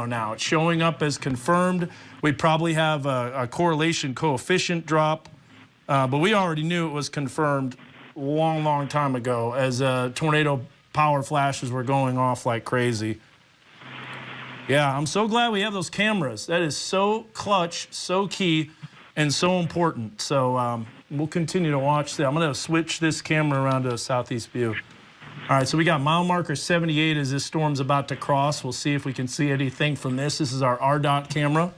tornado now. It's showing up as confirmed. We probably have a correlation coefficient drop, but we already knew it was confirmed long time ago as tornado power flashes were going off like crazy. Yeah, I'm so glad we have those cameras. That is so clutch, so key, and so important. So we'll continue to watch that. I'm going to switch this camera around to a southeast view. All right, so we got mile marker 78 as this storm's about to cross. We'll see if we can see anything from this. This is our RDOT camera.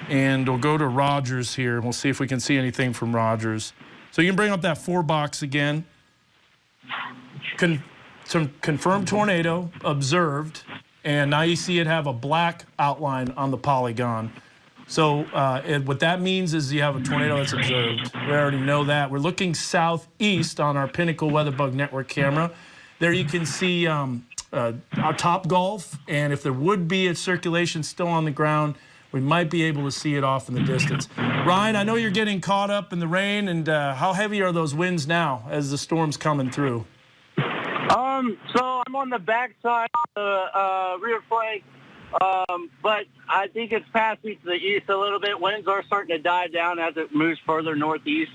And we'll go to Rogers here. We'll see if we can see anything from Rogers. So you can bring up that 4 box again. Some confirmed tornado observed, and now you see it have a black outline on the polygon. So what that means is you have a tornado that's observed. We already know that. We're looking southeast on our Pinnacle WeatherBug Network camera. There you can see our Top Gulf, and if there would be a circulation still on the ground, we might be able to see it off in the distance. Ryan, I know you're getting caught up in the rain, and how heavy are those winds now as the storm's coming through? So I'm on the backside of the rear flank, but I think it's passed me to the east a little bit. Winds are starting to die down as it moves further northeast.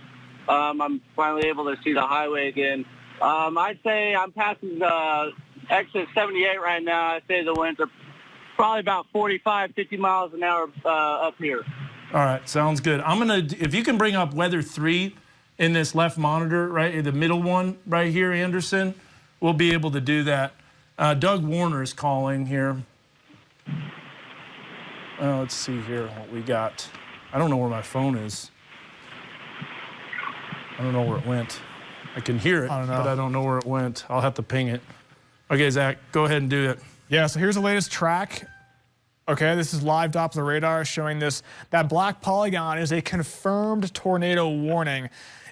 I'm finally able to see the highway again. I'd say I'm passing the exit 78 right now. I'd say the winds are probably about 45, 50 miles an hour up here. All right, sounds good. If you can bring up weather 3 in this left monitor, right, the middle one right here, Anderson, we'll be able to do that. Doug Warner is calling here. Let's see here what we got. I don't know where my phone is. I don't know where it went. I can hear it, but I don't know where it went. I'll have to ping it. Okay, Zach, go ahead and do it. Yeah, so here's the latest track. Okay, this is live Doppler radar showing this. That black polygon is a confirmed tornado warning.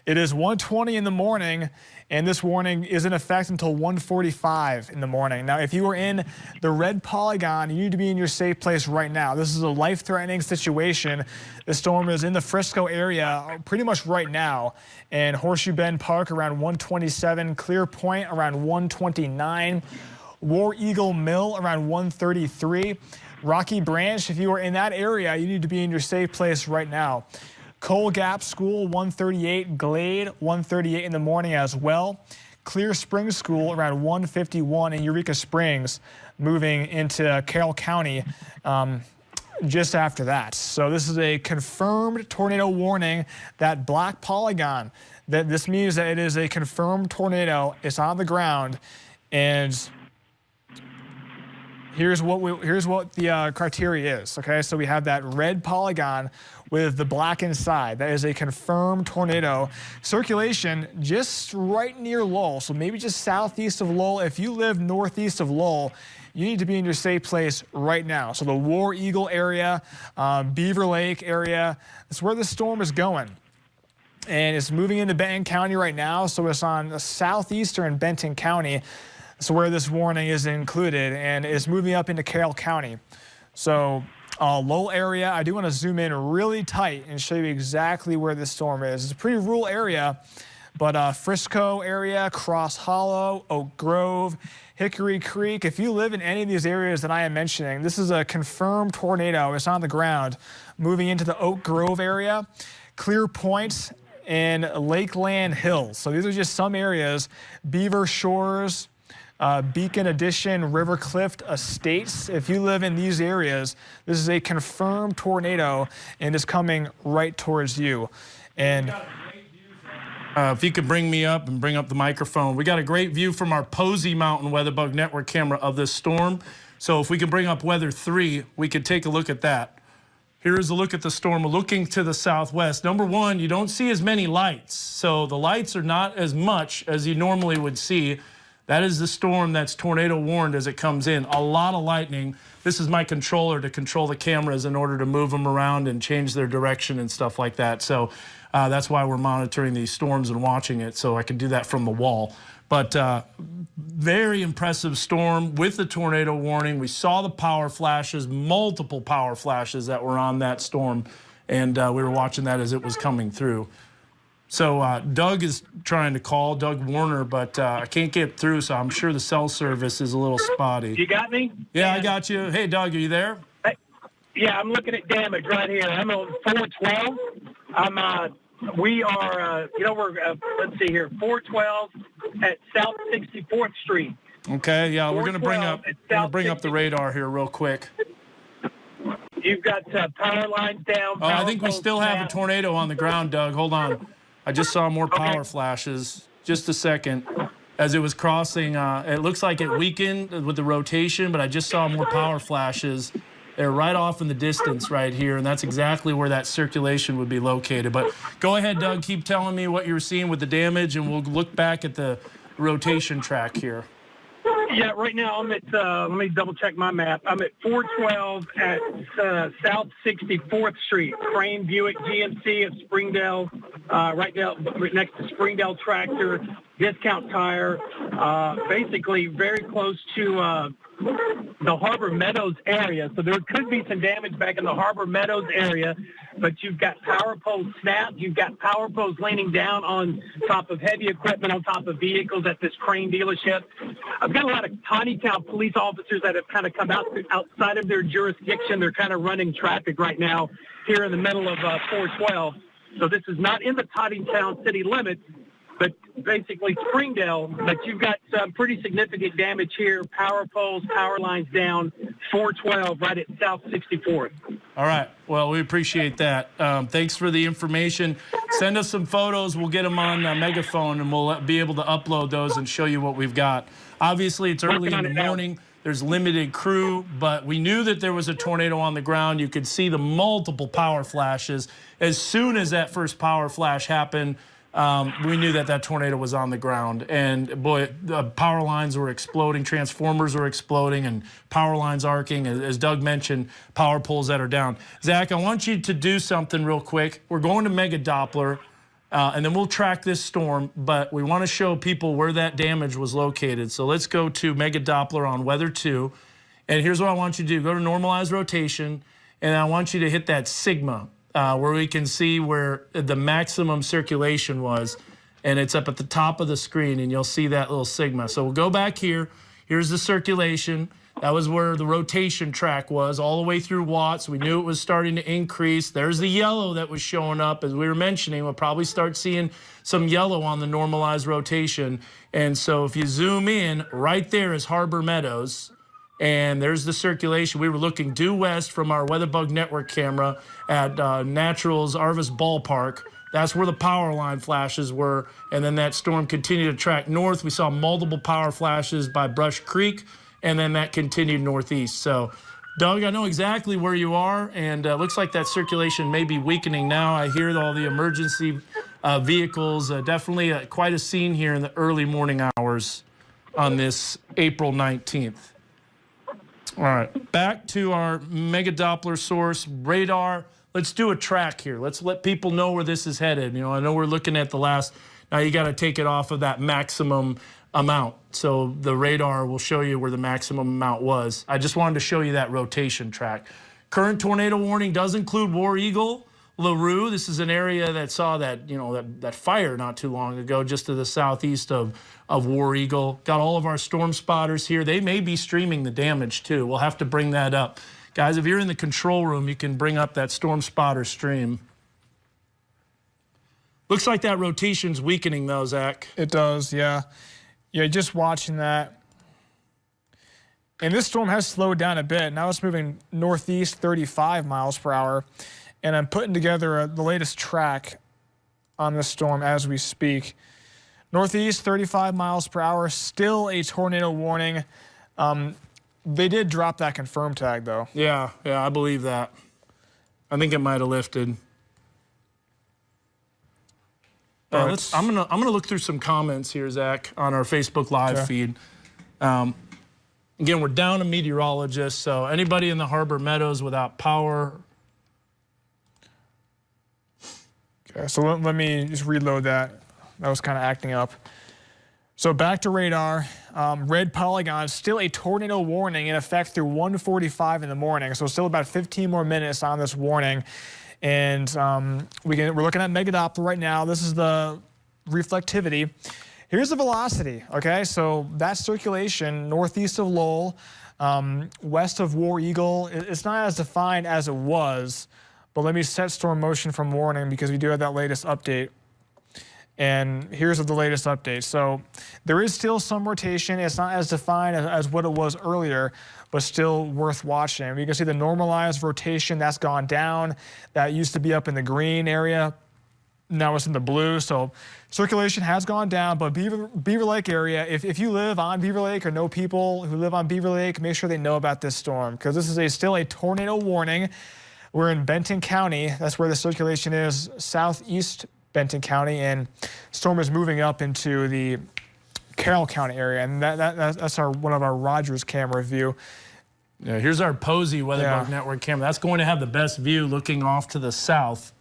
It is 1:20 in the morning, and this warning is in effect until 1:45 in the morning. Now, if you are in the red polygon, you need to be in your safe place right now. This is a life-threatening situation. The storm is in the Frisco area pretty much right now, and Horseshoe Bend Park around 1:27, Clear Point around 1:29, War Eagle Mill around 1:33. Rocky Branch, if you are in that area, you need to be in your safe place right now. Cole Gap School, 1:38. Glade, 1:38 in the morning as well. Clear Springs School around 1:51 in Eureka Springs, moving into Carroll County just after that. So this is a confirmed tornado warning. That black polygon, this means that it is a confirmed tornado. It's on the ground, and here's what the criteria is. Okay, so we have that red polygon with the black inside. That is a confirmed tornado. Circulation just right near Lowell, so maybe just southeast of Lowell. If you live northeast of Lowell, you need to be in your safe place right now. So the War Eagle area, Beaver Lake area, that's where the storm is going. And it's moving into Benton County right now, so it's on the southeastern Benton County. So where this warning is included, and it's moving up into Carroll County. So Lowell area, I do want to zoom in really tight and show you exactly where this storm is. It's a pretty rural area, but Frisco area, Cross Hollow, Oak Grove, Hickory Creek. If you live in any of these areas that I am mentioning, this is a confirmed tornado. It's on the ground, moving into the Oak Grove area, Clear Point, and Lakeland Hills. So these are just some areas. Beaver Shores, Beacon Addition, River Cliff Estates. If you live in these areas, this is a confirmed tornado and is coming right towards you. And if you could bring me up and bring up the microphone. We got a great view from our Posey Mountain WeatherBug Network camera of this storm. So if we can bring up weather 3, we could take a look at that. Here's a look at the storm. We're looking to the southwest. Number 1, you don't see as many lights. So the lights are not as much as you normally would see. That is the storm that's tornado warned as it comes in. A lot of lightning. This is my controller to control the cameras in order to move them around and change their direction and stuff like that. So that's why we're monitoring these storms and watching it, so I can do that from the wall. But very impressive storm with the tornado warning. We saw the power flashes, multiple power flashes that were on that storm, and we were watching that as it was coming through. So Doug is trying to call, Doug Warner, but I can't get through, so I'm sure the cell service is a little spotty. You got me? Yeah, I got you. Hey, Doug, are you there? Yeah, I'm looking at damage right here. I'm on 412. We are, we're, let's see here, 412 at South 64th Street. Okay, yeah, we're gonna bring up the radar here real quick. You've got power lines down. Oh, I think we still have a tornado on the ground, Doug. Hold on. I just saw more power flashes. Just a second. As it was crossing, it looks like it weakened with the rotation, but I just saw more power flashes. They're right off in the distance right here, and that's exactly where that circulation would be located. But go ahead, Doug. Keep telling me what you're seeing with the damage, and we'll look back at the rotation track here. Yeah, right now I'm at, let me double check my map. I'm at 412 at South 64th Street, Crane Buick GMC at Springdale, right next to Springdale Tractor, Discount Tire, basically very close to the Harbor Meadows area. So there could be some damage back in the Harbor Meadows area, but you've got power poles snapped. You've got power poles leaning down on top of heavy equipment, on top of vehicles at this Crane dealership. I've got a lot of Tawny Town police officers that have kind of come outside of their jurisdiction. They're kind of running traffic right now here in the middle of 412. So this is not in the Tawny Town city limits, but basically Springdale. But you've got some pretty significant damage here. Power poles, power lines down, 412 right at South 64th. All right. Well, we appreciate that. Thanks for the information. Send us some photos. We'll get them on Megaphone, and we'll be able to upload those and show you what we've got. Obviously, it's early in the morning. There's limited crew, but we knew that there was a tornado on the ground. You could see the multiple power flashes. As soon as that first power flash happened, we knew that that tornado was on the ground. And boy, the power lines were exploding, transformers were exploding, and power lines arcing. As Doug mentioned, power poles that are down. Zach, I want you to do something real quick. We're going to Mega Doppler, and then we'll track this storm, but we want to show people where that damage was located. So let's go to Mega Doppler on Weather 2. And here's what I want you to do. Go to Normalized Rotation, and I want you to hit that sigma. Where we can see where the maximum circulation was, and it's up at the top of the screen, and you'll see that little sigma. So we'll go back here. Here's the circulation. That was where the rotation track was, all the way through watts. We knew it was starting to increase. There's the yellow that was showing up. As we were mentioning, we'll probably start seeing some yellow on the normalized rotation. And so if you zoom in, right there is Harbor Meadows. And there's the circulation. We were looking due west from our WeatherBug Network camera at Natural's Arvis Ballpark. That's where the power line flashes were. And then that storm continued to track north. We saw multiple power flashes by Brush Creek, and then that continued northeast. So, Doug, I know exactly where you are, and looks like that circulation may be weakening now. I hear all the emergency vehicles. Definitely quite a scene here in the early morning hours on this April 19th. All right, back to our Mega Doppler source, radar. Let's do a track here. Let's let people know where this is headed. You know, I know we're looking at the last, now you got to take it off of that maximum amount. So the radar will show you where the maximum amount was. I just wanted to show you that rotation track. Current tornado warning does include War Eagle, LaRue. This is an area that saw that, you know, that fire not too long ago, just to the southeast of War Eagle. Got all of our storm spotters here. They may be streaming the damage too. We'll have to bring that up. Guys, if you're in the control room, you can bring up that storm spotter stream. Looks like that rotation's weakening though, Zach. It does, yeah. Yeah, just watching that. And this storm has slowed down a bit. Now it's moving northeast 35 miles per hour. And I'm putting together the latest track on this storm as we speak. Northeast, 35 miles per hour, still a tornado warning. They did drop that confirm tag, though. Yeah, I believe that. I think it might have lifted. I'm gonna look through some comments here, Zach, on our Facebook Live feed. Again, we're down a meteorologist, so anybody in the Harbor Meadows without power. Okay, so let me just reload that. That was kind of acting up. So back to radar. Red polygon, still a tornado warning in effect through 1:45 in the morning. So still about 15 more minutes on this warning. And we're looking at Megadoppler right now. This is the reflectivity. Here's the velocity, okay? So that circulation northeast of Lowell, west of War Eagle, it's not as defined as it was, but let me set storm motion from warning because we do have that latest update. And here's the latest update. So there is still some rotation. It's not as defined as what it was earlier, but still worth watching. You can see the normalized rotation, that's gone down. That used to be up in the green area. Now it's in the blue. So circulation has gone down, but Beaver Lake area, if you live on Beaver Lake or know people who live on Beaver Lake, make sure they know about this storm because this is still a tornado warning. We're in Benton County. That's where the circulation is, southeast Benton County, and storm is moving up into the Carroll County area, and that's one of our Rogers camera view. Yeah, here's our Posey WeatherBug Network camera. That's going to have the best view looking off to the south,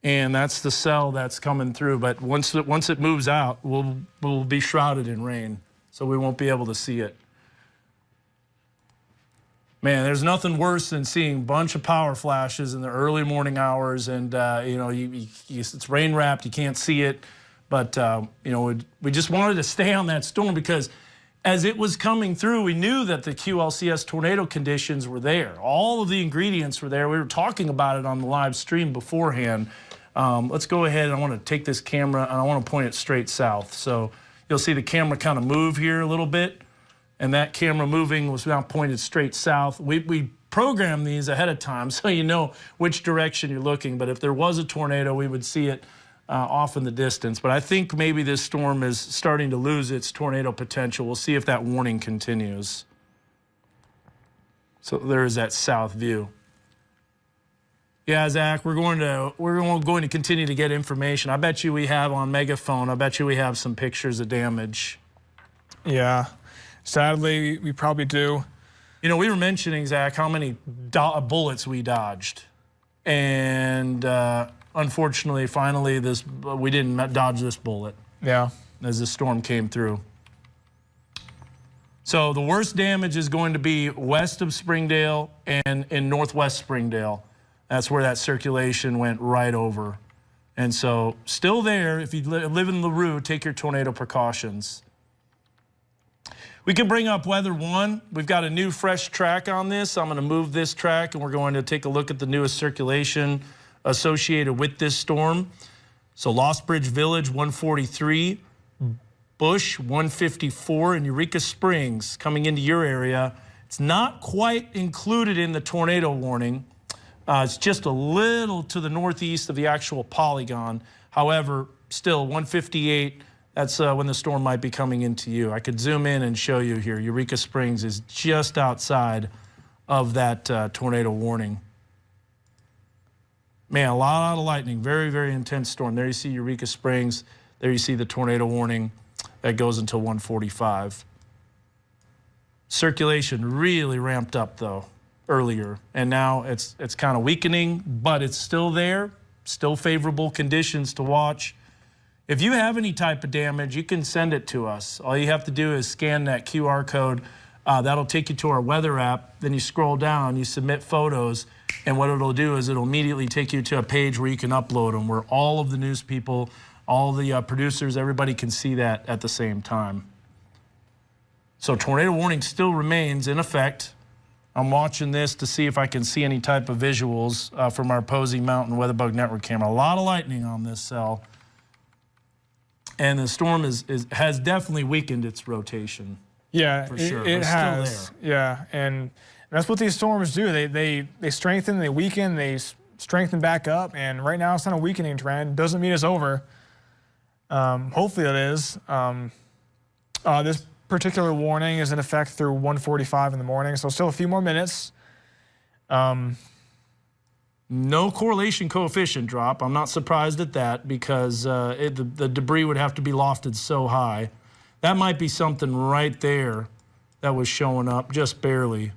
and that's the cell that's coming through. But once it moves out, we'll be shrouded in rain, so we won't be able to see it. Man, there's nothing worse than seeing a bunch of power flashes in the early morning hours, and you know, it's rain wrapped, you can't see it. But you know, we just wanted to stay on that storm because as it was coming through, we knew that the QLCS tornado conditions were there. All of the ingredients were there. We were talking about it on the live stream beforehand. Let's go ahead. I want to take this camera and I want to point it straight south. So you'll see the camera kind of move here a little bit. And that camera moving was now pointed straight south. We programmed these ahead of time so you know which direction you're looking. But if there was a tornado, we would see it off in the distance. But I think maybe this storm is starting to lose its tornado potential. We'll see if that warning continues. So there is that south view. Yeah, Zach, we're going to continue to get information. I bet you we have on Megaphone. I bet you we have some pictures of damage. Yeah. Sadly, we probably do. You know, we were mentioning, Zach, how many bullets we dodged. And unfortunately, finally, we didn't dodge this bullet. Yeah. As the storm came through. So the worst damage is going to be west of Springdale and in northwest Springdale. That's where that circulation went right over. And so still there, if you live in LaRue, take your tornado precautions. We can bring up Weather 1. We've got a new fresh track on this. I'm going to move this track, and we're going to take a look at the newest circulation associated with this storm. So Lost Bridge Village, 143. Bush, 154. And Eureka Springs coming into your area. It's not quite included in the tornado warning. It's just a little to the northeast of the actual polygon. However, still 158. That's when the storm might be coming into you. I could zoom in and show you here. Eureka Springs is just outside of that tornado warning. Man, a lot of lightning. Very, very intense storm. There you see Eureka Springs. There you see the tornado warning. That goes until 1:45. Circulation really ramped up, though, earlier. And now it's kind of weakening, but it's still there. Still favorable conditions to watch. If you have any type of damage, you can send it to us. All you have to do is scan that QR code. That'll take you to our weather app. Then you scroll down, you submit photos, and what it'll do is it'll immediately take you to a page where you can upload them, where all of the news people, all the producers, everybody can see that at the same time. So tornado warning still remains in effect. I'm watching this to see if I can see any type of visuals from our Posey Mountain WeatherBug Network camera. A lot of lightning on this cell. And the storm has definitely weakened its rotation. Yeah, for sure. It has. Still there. Yeah, and that's what these storms do. They strengthen, they weaken, they strengthen back up. And right now it's on a weakening trend. Doesn't mean it's over. Hopefully it is. This particular warning is in effect through 1:45 in the morning, so still a few more minutes. No correlation coefficient drop. I'm not surprised at that because the debris would have to be lofted so high. That might be something right there that was showing up just barely.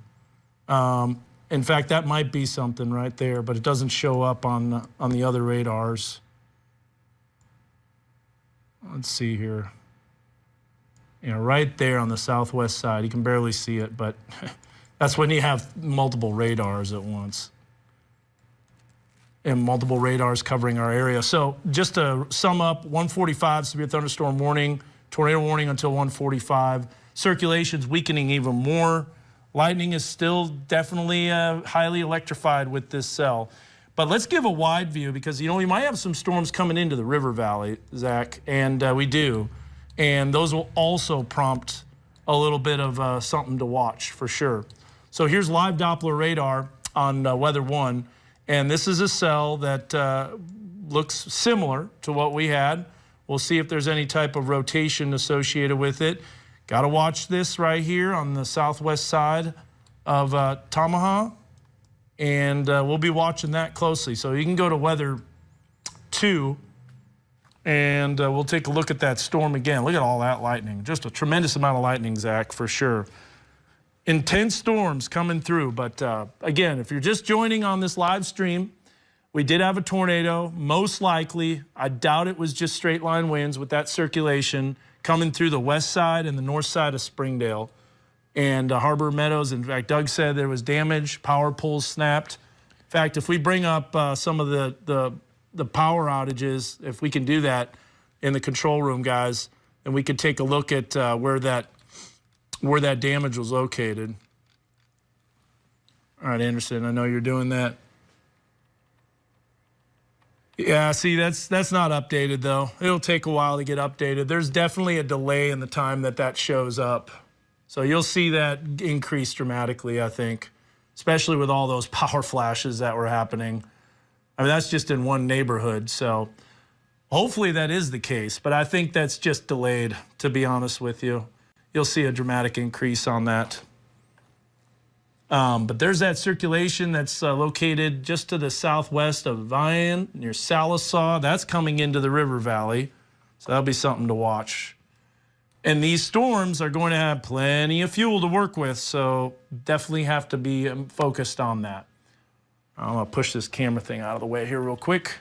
In fact, that might be something right there, but it doesn't show up on the other radars. Let's see here. You know, right there on the southwest side. You can barely see it, but that's when you have multiple radars at once. and multiple radars covering our area. So just to sum up, 145 severe thunderstorm warning, tornado warning until 145. Circulation's weakening even more. Lightning is still definitely highly electrified with this cell. But let's give a wide view because, you know, we might have some storms coming into the river valley, Zach, and we do. And those will also prompt a little bit of something to watch for sure. So here's live Doppler radar on Weather 1. And this is a cell that looks similar to what we had. We'll see if there's any type of rotation associated with it. Got to watch this right here on the southwest side of Tamaha. And we'll be watching that closely. So you can go to Weather 2, and we'll take a look at that storm again. Look at all that lightning. Just a tremendous amount of lightning, Zach, for sure. Intense storms coming through. But again, if you're just joining on this live stream, we did have a tornado. Most likely, I doubt it was just straight line winds with that circulation coming through the west side and the north side of Springdale and Harbor Meadows. In fact, Doug said there was damage, power poles snapped. In fact, if we bring up some of the power outages, if we can do that in the control room, guys, and we could take a look at where that damage was located. All right, Anderson, I know you're doing that. Yeah, see, that's not updated, though. It'll take a while to get updated. There's definitely a delay in the time that shows up. So you'll see that increase dramatically, I think, especially with all those power flashes that were happening. I mean, that's just in one neighborhood, so hopefully that is the case. But I think that's just delayed, to be honest with you. You'll see a dramatic increase on that. But there's that circulation that's located just to the southwest of Vian, near Salisaw. That's coming into the river valley, so that'll be something to watch. And these storms are going to have plenty of fuel to work with, so definitely have to be focused on that. I'm going to push this camera thing out of the way here real quick.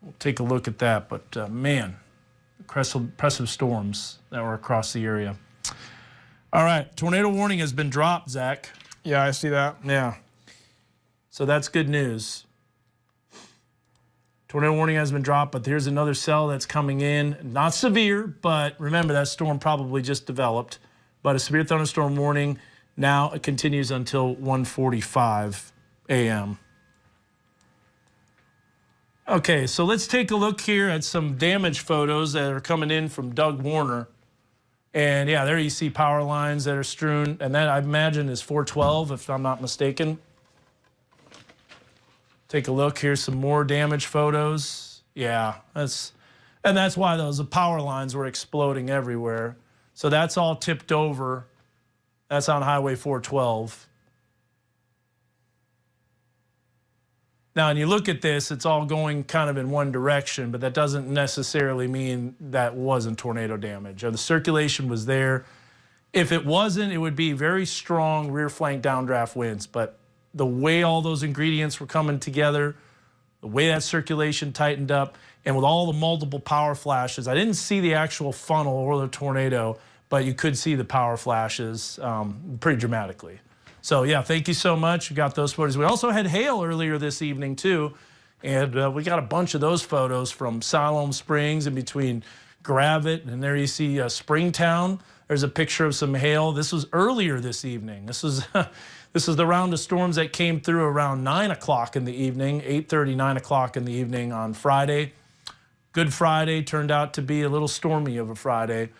We'll take a look at that. But, man, impressive storms that were across the area. All right, tornado warning has been dropped, Zach. Yeah, I see that. Yeah. So that's good news. Tornado warning has been dropped, but here's another cell that's coming in. Not severe, but remember that storm probably just developed. But a severe thunderstorm warning. Now it continues until 1:45 a.m. Okay, so let's take a look here at some damage photos that are coming in from Doug Warner. And yeah, there you see power lines that are strewn, and that I imagine is 412, if I'm not mistaken. Take a look. Here's some more damage photos. Yeah, that's why the power lines were exploding everywhere. So that's all tipped over. That's on Highway 412. Now, when you look at this, it's all going kind of in one direction, but that doesn't necessarily mean that wasn't tornado damage. The circulation was there. If it wasn't, it would be very strong rear flank downdraft winds. But the way all those ingredients were coming together, the way that circulation tightened up, and with all the multiple power flashes, I didn't see the actual funnel or the tornado, but you could see the power flashes pretty dramatically. So, yeah, thank you so much. We got those photos. We also had hail earlier this evening, too. And we got a bunch of those photos from Siloam Springs in between Gravette. And there you see Springtown. There's a picture of some hail. This was earlier this evening. This is the round of storms that came through around 9 o'clock in the evening, 8:30, 9 o'clock in the evening on Friday. Good Friday turned out to be a little stormy of a Friday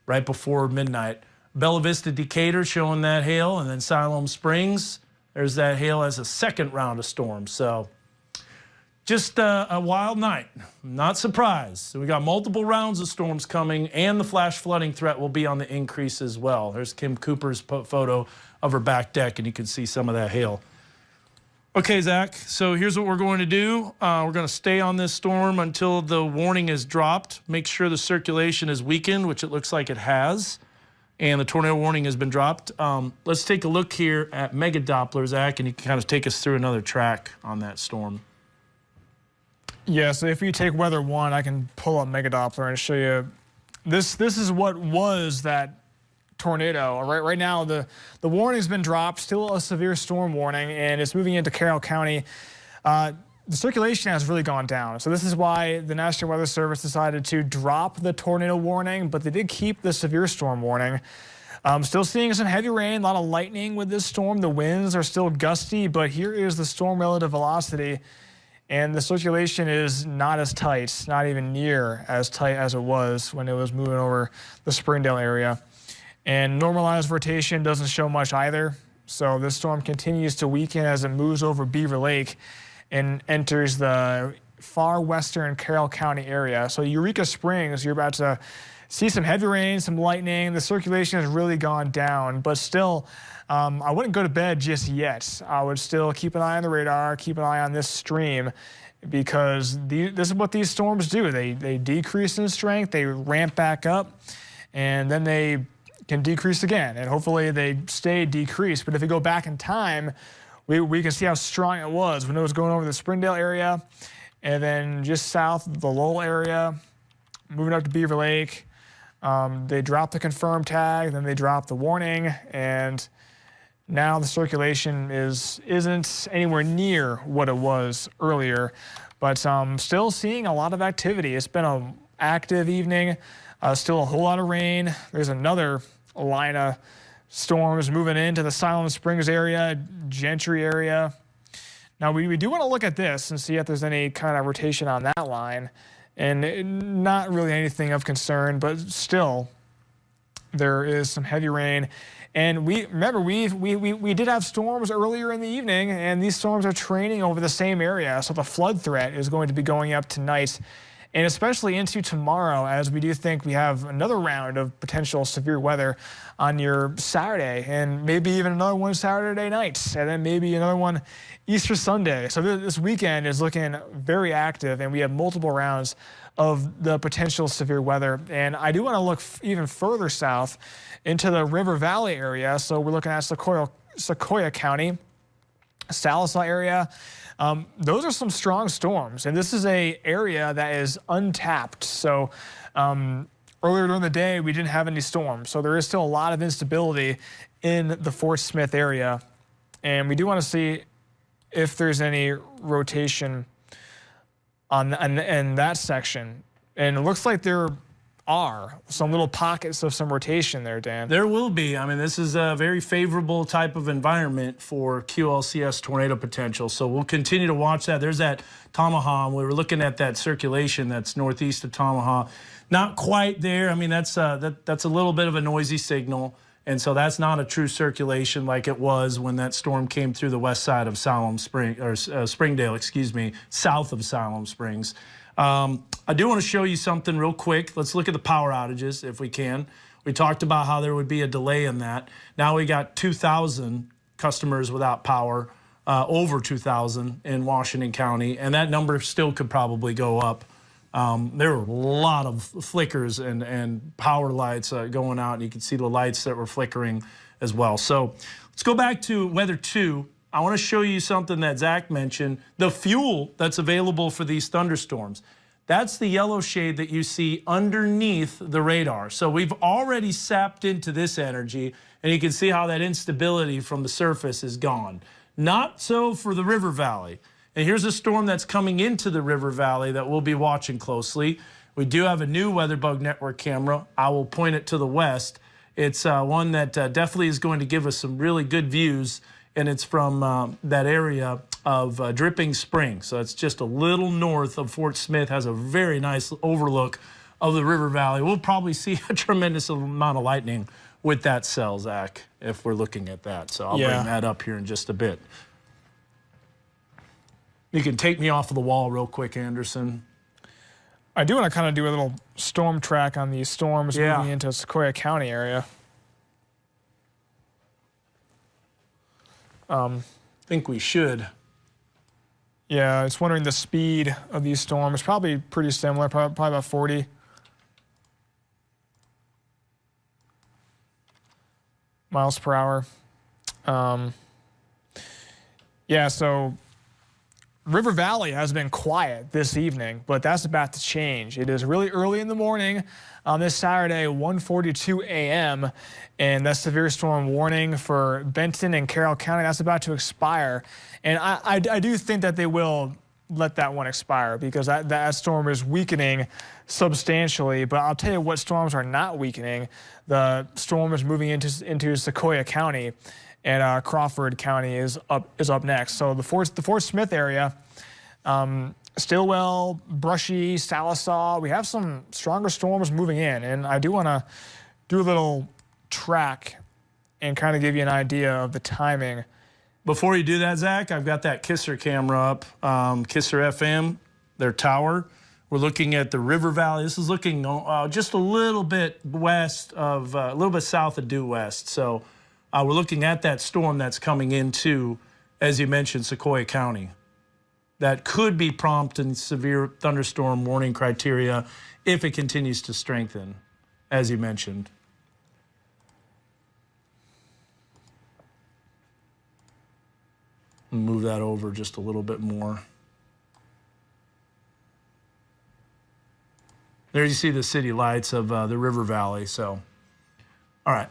right before midnight. Bella Vista, Decatur showing that hail, and then Siloam Springs, there's that hail as a second round of storms. So just a wild night. Not surprised. So we got multiple rounds of storms coming, and the flash flooding threat will be on the increase as well. There's Kim Cooper's photo of her back deck, and you can see some of that hail. Okay, Zach, so here's what we're going to do. We're going to stay on this storm until the warning is dropped. Make sure the circulation is weakened, which it looks like it has. And the tornado warning has been dropped. Let's take a look here at Mega Doppler, Zach, and you can kind of take us through another track on that storm. Yeah, so if you take Weather 1, I can pull up Mega Doppler and show you. This is what was that tornado. Right now, the warning's been dropped, still a severe storm warning, and it's moving into Carroll County. the circulation has really gone down. So this is why the National Weather Service decided to drop the tornado warning, but they did keep the severe storm warning. Still seeing some heavy rain, a lot of lightning with this storm. The winds are still gusty, but here is the storm relative velocity. And the circulation is not as tight, not even near as tight as it was when it was moving over the Springdale area. And normalized rotation doesn't show much either. So this storm continues to weaken as it moves over Beaver Lake and enters the far western Carroll County area. So Eureka Springs, you're about to see some heavy rain, some lightning. The circulation has really gone down, but still, I wouldn't go to bed just yet. I would still keep an eye on the radar, keep an eye on this stream, because this is what these storms do. They decrease in strength, they ramp back up, and then they can decrease again, and hopefully they stay decreased. But if you go back in time, we can see how strong it was when it was going over the Springdale area, and then just south of the Lowell area, moving up to Beaver Lake. They dropped the confirm tag, then they dropped the warning, and now the circulation isn't anywhere near what it was earlier, but still seeing a lot of activity. It's been an active evening, still a whole lot of rain. There's another line of storms moving into the Siloam Springs area, Gentry area. Now we do want to look at this and see if there's any kind of rotation on that line. And not really anything of concern, but still, there is some heavy rain. And we did have storms earlier in the evening, and these storms are training over the same area. So the flood threat is going to be going up tonight, and especially into tomorrow, as we do think we have another round of potential severe weather on your Saturday, and maybe even another one Saturday night, and then maybe another one Easter Sunday. So this weekend is looking very active, and we have multiple rounds of the potential severe weather. And I do want to look even further south into the River Valley area. So we're looking at Sequoia County, Sallisaw area. Those are some strong storms, and this is an area that is untapped. So earlier during the day, we didn't have any storms. So there is still a lot of instability in the Fort Smith area. And we do want to see if there's any rotation in that section. And it looks like there are some little pockets of some rotation there, Dan. There will be. I mean, this is a very favorable type of environment for QLCS tornado potential. So we'll continue to watch that. There's that Tamaha. We were looking at that circulation that's northeast of Tamaha. Not quite there. I mean, that's a little bit of a noisy signal. And so that's not a true circulation like it was when that storm came through the west side of Springdale, excuse me, south of Siloam Springs. I do want to show you something real quick. Let's look at the power outages if we can. We talked about how there would be a delay in that. Now we got 2,000 customers without power, over 2,000 in Washington County, and that number still could probably go up. There were a lot of flickers and power lights going out, and you can see the lights that were flickering as well. So let's go back to weather 2. I want to show you something that Zach mentioned, the fuel that's available for these thunderstorms. That's the yellow shade that you see underneath the radar. So we've already sapped into this energy, and you can see how that instability from the surface is gone. Not so for the River Valley. And here's a storm that's coming into the River Valley that we'll be watching closely. We do have a new WeatherBug Network camera. I will point it to the west. It's one that definitely is going to give us some really good views, and it's from that area of Dripping Springs. So it's just a little north of Fort Smith, has a very nice overlook of the River Valley. We'll probably see a tremendous amount of lightning with that cell, Zach, if we're looking at that. So I'll bring that up here in just a bit. You can take me off of the wall real quick, Anderson. I do want to kind of do a little storm track on these storms moving into Sequoia County area. I think we should. Yeah, I was wondering the speed of these storms. Probably pretty similar, probably about 40. miles per hour. Yeah, so River Valley has been quiet this evening, but that's about to change. It is really early in the morning on this Saturday, 1:42 a.m., and that severe storm warning for Benton and Carroll County, that's about to expire. And I do think that they will let that one expire because that storm is weakening substantially. But I'll tell you what storms are not weakening. The storm is moving into Sequoia County, and Crawford County is up next. So the Fort Smith area, Stillwell, Brushy, Salisaw, we have some stronger storms moving in, and I do want to do a little track and kind of give you an idea of the timing. Before you do that, Zach, I've got that Kisser camera up, Kisser FM, their tower. We're looking at the River Valley. This is looking just a little bit west of, a little bit south of due west. So we're looking at that storm that's coming into, as you mentioned, Sequoia County. That could be prompt and severe thunderstorm warning criteria if it continues to strengthen, as you mentioned. Move that over just a little bit more. There you see the city lights of the River Valley. So, all right.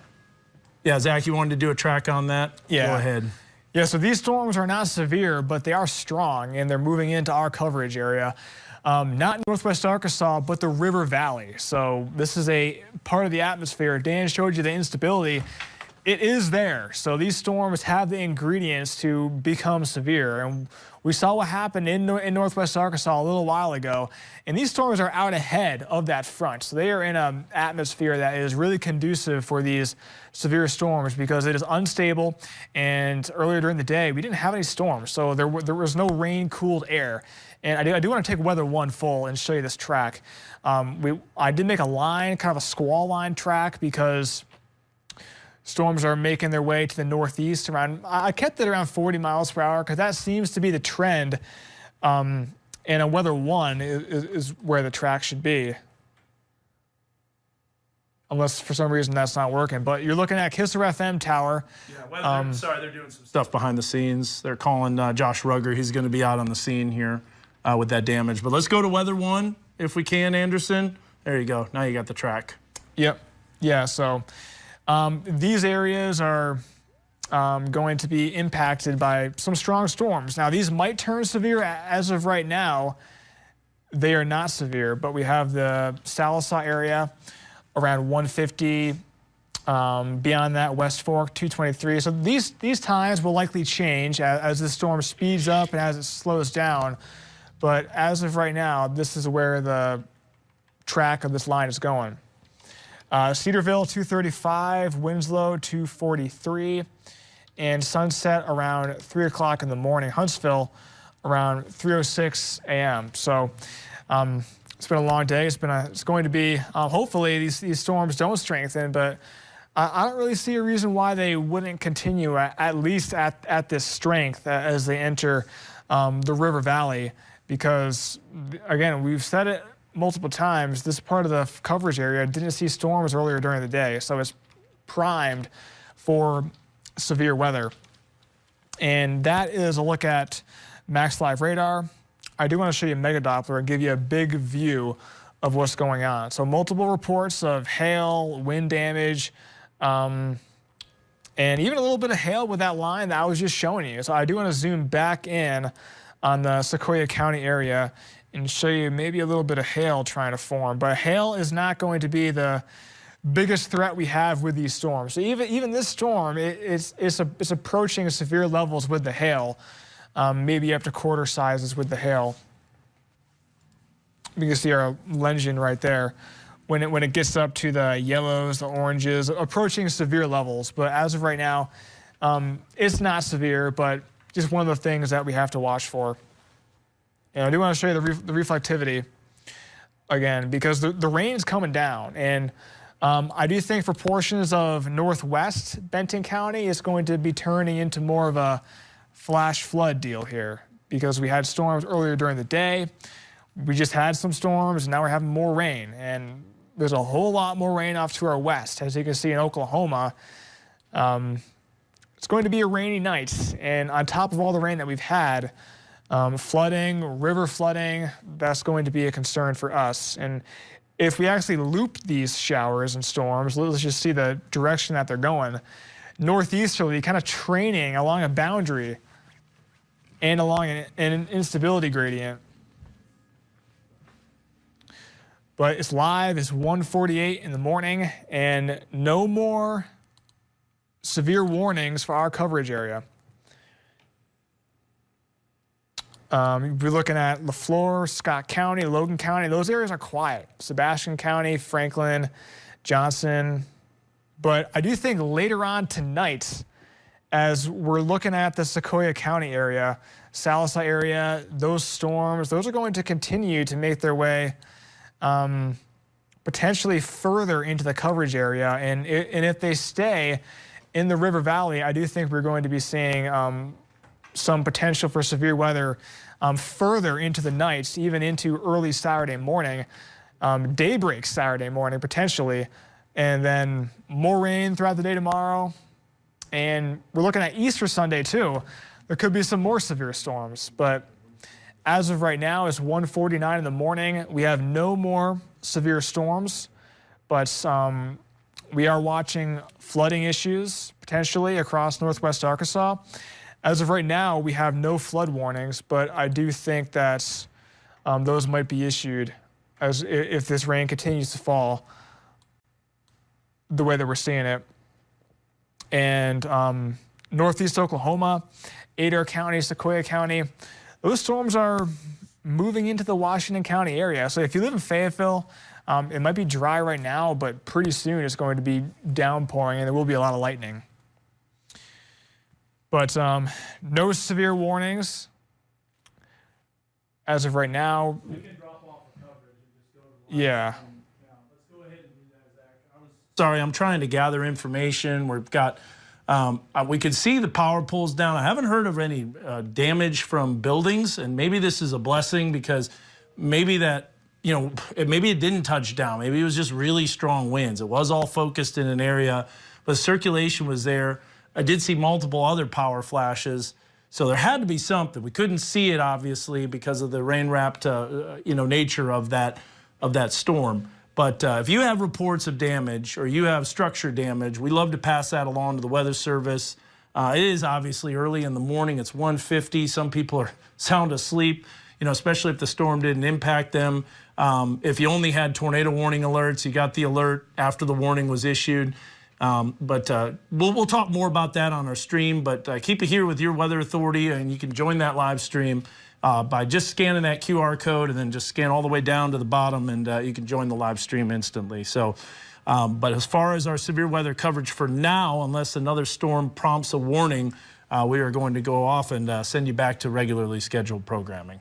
Yeah, Zach, you wanted to do a track on that? Yeah. Go ahead. Yeah, so these storms are not severe, but they are strong, and they're moving into our coverage area. Not northwest Arkansas, but the River Valley. So this is a part of the atmosphere. Dan showed you the instability. It is there. So these storms have the ingredients to become severe. And we saw what happened in northwest Arkansas a little while ago. And these storms are out ahead of that front. So they are in an atmosphere that is really conducive for these severe storms because it is unstable. And earlier during the day, we didn't have any storms. So there was no rain-cooled air. And I do want to take Weather 1 full and show you this track. I did make a line, kind of a squall line track because storms are making their way to the northeast around, I kept it around 40 miles per hour because that seems to be the trend. And a Weather 1 is where the track should be. Unless for some reason that's not working. But you're looking at Kisser FM tower. Yeah, sorry, they're doing some stuff behind the scenes. They're calling Josh Rugger. He's going to be out on the scene here with that damage. But let's go to Weather 1 if we can, Anderson. There you go. Now you got the track. Yep. Yeah, so these areas are going to be impacted by some strong storms. Now, these might turn severe. As of right now, they are not severe, but we have the Salisaw area around 150. Beyond that, West Fork, 223. So these times will likely change as the storm speeds up and as it slows down. But as of right now, this is where the track of this line is going. Cedarville, 235, Winslow, 243, and sunset around 3 o'clock in the morning. Huntsville, around 3:06 a.m. So it's been a long day. It's going to be, hopefully these storms don't strengthen, but I don't really see a reason why they wouldn't continue at least at this strength as they enter the River Valley, because, again, we've said it multiple times, this part of the coverage area didn't see storms earlier during the day, so it's primed for severe weather. And that is a look at Max Live Radar. I do want to show you Mega Doppler and give you a big view of what's going on. So multiple reports of hail, wind damage, and even a little bit of hail with that line that I was just showing you. So I do want to zoom back in on the Sequoia County area and show you maybe a little bit of hail trying to form. But hail is not going to be the biggest threat we have with these storms. So even this storm, it's approaching severe levels with the hail, maybe up to quarter sizes with the hail. You can see our legend right there. When it gets up to the yellows, the oranges, approaching severe levels. But as of right now, it's not severe, but just one of the things that we have to watch for. And I do want to show you the reflectivity again, because the rain's coming down. And I do think for portions of northwest Benton County, it's going to be turning into more of a flash flood deal here, because we had storms earlier during the day. We just had some storms, and now we're having more rain. And there's a whole lot more rain off to our west. As you can see in Oklahoma, it's going to be a rainy night. And on top of all the rain that we've had, flooding, river flooding, that's going to be a concern for us. And if we actually loop these showers and storms, let's just see the direction that they're going. Northeasterly, kind of training along a boundary. and along an instability gradient. But it's live, it's 1:48 in the morning, and no more severe warnings for our coverage area. We're looking at LaFleur, Scott County, Logan County. Those areas are quiet. Sebastian County, Franklin, Johnson. But I do think later on tonight, as we're looking at the Sequoia County area, Salsa area, those storms, those are going to continue to make their way potentially further into the coverage area. And if they stay in the River Valley, I do think we're going to be seeing some potential for severe weather further into the nights, even into early Saturday morning, daybreak Saturday morning potentially, and then more rain throughout the day tomorrow. And we're looking at Easter Sunday too. There could be some more severe storms, but as of right now, it's 1:49 in the morning. We have no more severe storms, but we are watching flooding issues potentially across northwest Arkansas. As of right now, we have no flood warnings, but I do think that those might be issued if this rain continues to fall the way that we're seeing it. And northeast Oklahoma, Adair County, Sequoia County, those storms are moving into the Washington County area. So if you live in Fayetteville, it might be dry right now, but pretty soon it's going to be downpouring and there will be a lot of lightning. But no severe warnings as of right now. You can drop off the coverage and just go to the yeah. Let's go ahead and do that, Zach. Sorry, I'm trying to gather information. We've got, we could see the power poles down. I haven't heard of any damage from buildings, and maybe this is a blessing because maybe that, maybe it didn't touch down. Maybe it was just really strong winds. It was all focused in an area, but circulation was there. I did see multiple other power flashes, so there had to be something. We couldn't see it obviously because of the rain-wrapped, nature of that storm. But if you have reports of damage or you have structure damage, we love to pass that along to the Weather Service. It is obviously early in the morning. It's 1:50. Some people are sound asleep, especially if the storm didn't impact them. If you only had tornado warning alerts, you got the alert after the warning was issued. We'll talk more about that on our stream, but keep it here with your weather authority, and you can join that live stream by just scanning that QR code and then just scan all the way down to the bottom, and you can join the live stream instantly. So, but as far as our severe weather coverage for now, unless another storm prompts a warning, we are going to go off and send you back to regularly scheduled programming.